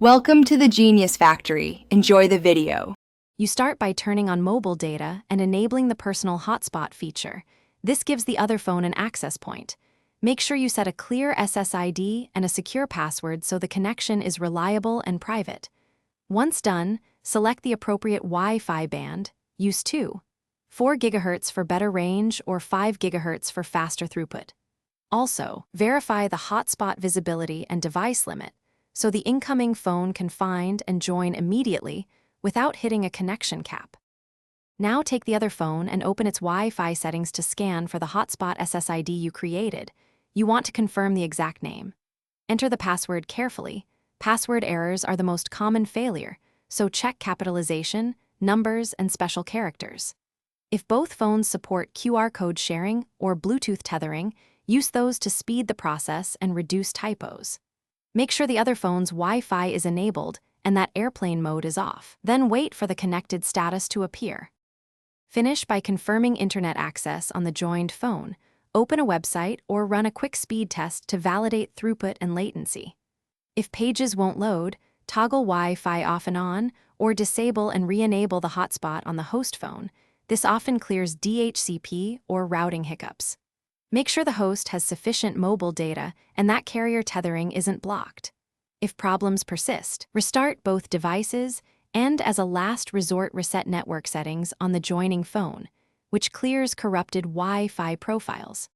Welcome to the Genius Factory. Enjoy the video. You start by turning on mobile data and enabling the personal hotspot feature. This gives the other phone an access point. Make sure you set a clear SSID and a secure password so the connection is reliable and private. Once done, select the appropriate Wi-Fi band, use 4 GHz for better range or 5 GHz for faster throughput. Also, verify the hotspot visibility and device limit, so the incoming phone can find and join immediately without hitting a connection cap. Now take the other phone and open its Wi-Fi settings to scan for the hotspot SSID you created. You want to confirm the exact name. Enter the password carefully. Password errors are the most common failure, so check capitalization, numbers, and special characters. If both phones support QR code sharing or Bluetooth tethering, use those to speed the process and reduce typos. Make sure the other phone's Wi-Fi is enabled and that airplane mode is off. Then wait for the connected status to appear. Finish by confirming internet access on the joined phone. Open a website or run a quick speed test to validate throughput and latency. If pages won't load, toggle Wi-Fi off and on, or disable and re-enable the hotspot on the host phone. This often clears DHCP or routing hiccups. Make sure the host has sufficient mobile data and that carrier tethering isn't blocked. If problems persist, restart both devices and as a last resort reset network settings on the joining phone, which clears corrupted Wi-Fi profiles.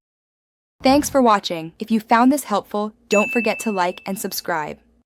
Thanks for watching. If you found this helpful, don't forget to like and subscribe.